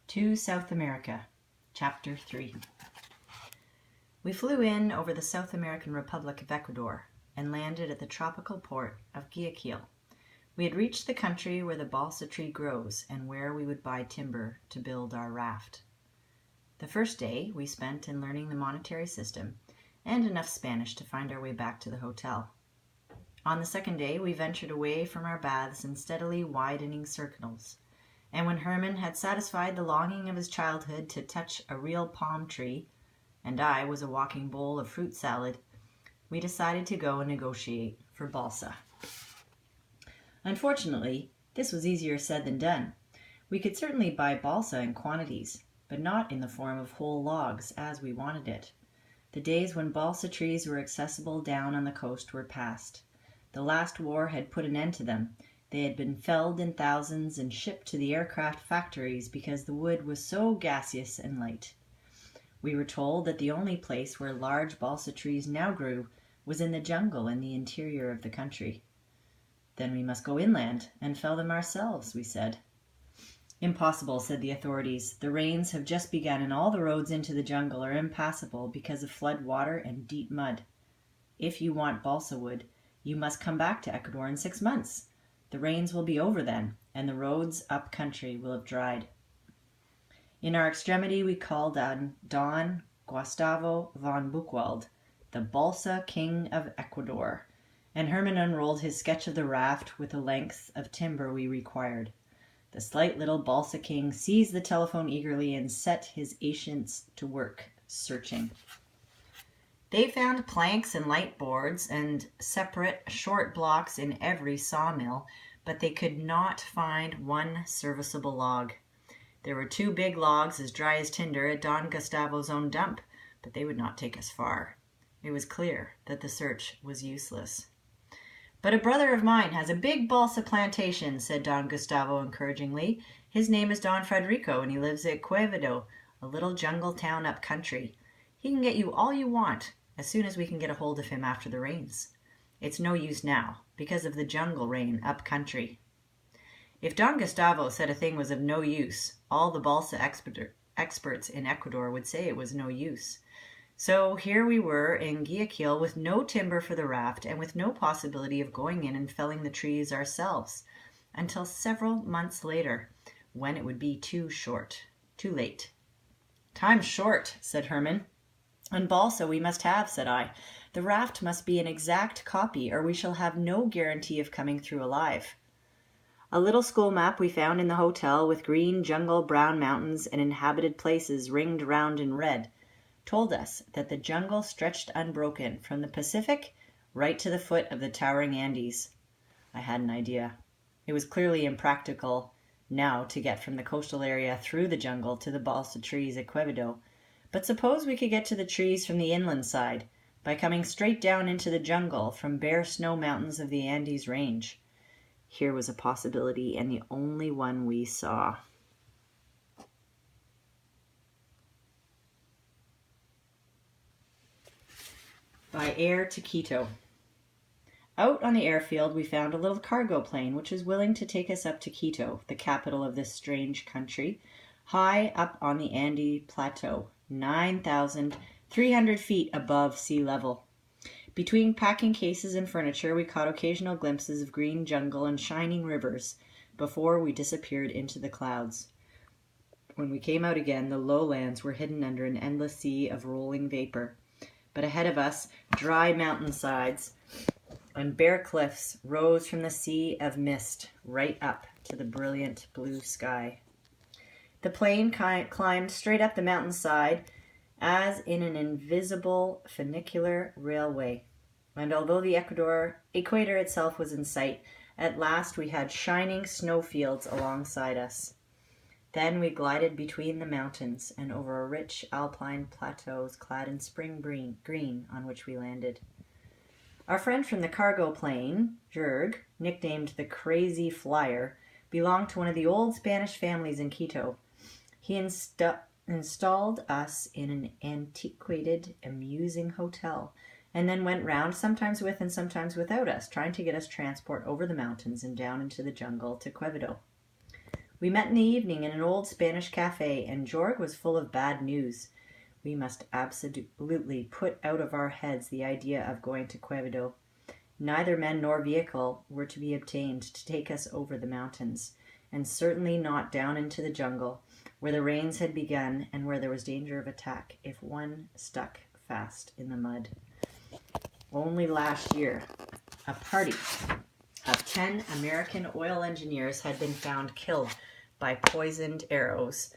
To South America, Chapter 3. We flew in over the South American Republic of Ecuador and landed at the tropical port of Guayaquil. We had reached the country where the balsa tree grows and where we would buy timber to build our raft. The first day we spent in learning the monetary system and enough Spanish to find our way back to the hotel. On the second day we ventured away from our baths in steadily widening circles, and when Herman had satisfied the longing of his childhood to touch a real palm tree, and I was a walking bowl of fruit salad, we decided to go and negotiate for balsa. Unfortunately, this was easier said than done. We could certainly buy balsa in quantities, but not in the form of whole logs as we wanted it. The days when balsa trees were accessible down on the coast were past. The last war had put an end to them. They had been felled in thousands and shipped to the aircraft factories because the wood was so gaseous and light. We were told that the only place where large balsa trees now grew was in the jungle in the interior of the country. Then we must go inland and fell them ourselves, we said. Impossible, said the authorities. The rains have just begun and all the roads into the jungle are impassable because of flood water and deep mud. If you want balsa wood, you must come back to Ecuador in 6 months. The rains will be over then, and the roads up country will have dried. In our extremity we called on Don Gustavo von Buchwald, the Balsa King of Ecuador, and Herman unrolled his sketch of the raft with the length of timber we required. The slight little Balsa King seized the telephone eagerly and set his ancients to work, searching. They found planks and light boards and separate short blocks in every sawmill, but they could not find one serviceable log. There were 2 big logs as dry as tinder at Don Gustavo's own dump, but they would not take us far. It was clear that the search was useless. But a brother of mine has a big balsa plantation, said Don Gustavo encouragingly. His name is Don Frederico, and he lives at Quevedo, a little jungle town up country. He can get you all you want, as soon as we can get a hold of him after the rains. It's no use now, because of the jungle rain up country. If Don Gustavo said a thing was of no use, all the balsa experts in Ecuador would say it was no use. So here we were in Guayaquil with no timber for the raft and with no possibility of going in and felling the trees ourselves, until several months later, when it would be too late. Time's short, said Herman. And balsa we must have, said I. The raft must be an exact copy, or we shall have no guarantee of coming through alive. A little school map we found in the hotel with green jungle, brown mountains, and inhabited places ringed round in red told us that the jungle stretched unbroken from the Pacific right to the foot of the towering Andes. I had an idea. It was clearly impractical now to get from the coastal area through the jungle to the balsa trees at Quevedo. But suppose we could get to the trees from the inland side by coming straight down into the jungle from bare snow mountains of the Andes range. Here was a possibility, and the only one we saw. By air to Quito. Out on the airfield we found a little cargo plane which was willing to take us up to Quito, the capital of this strange country, high up on the Andes Plateau, 9,300 feet above sea level. Between packing cases and furniture, we caught occasional glimpses of green jungle and shining rivers before we disappeared into the clouds. When we came out again, the lowlands were hidden under an endless sea of rolling vapor. But ahead of us, dry mountainsides and bare cliffs rose from the sea of mist right up to the brilliant blue sky. The plane climbed straight up the mountainside as in an invisible funicular railway. And although the equator itself was in sight, at last we had shining snowfields alongside us. Then we glided between the mountains and over rich alpine plateaus clad in spring green on which we landed. Our friend from the cargo plane, Jurg, nicknamed the Crazy Flyer, belonged to one of the old Spanish families in Quito. He installed us in an antiquated, amusing hotel, and then went round, sometimes with and sometimes without us, trying to get us transport over the mountains and down into the jungle to Quevedo. We met in the evening in an old Spanish cafe, and Jorg was full of bad news. We must absolutely put out of our heads the idea of going to Quevedo. Neither men nor vehicle were to be obtained to take us over the mountains, and certainly not down into the jungle, where the rains had begun and where there was danger of attack if one stuck fast in the mud. Only last year, a party of 10 American oil engineers had been found killed by poisoned arrows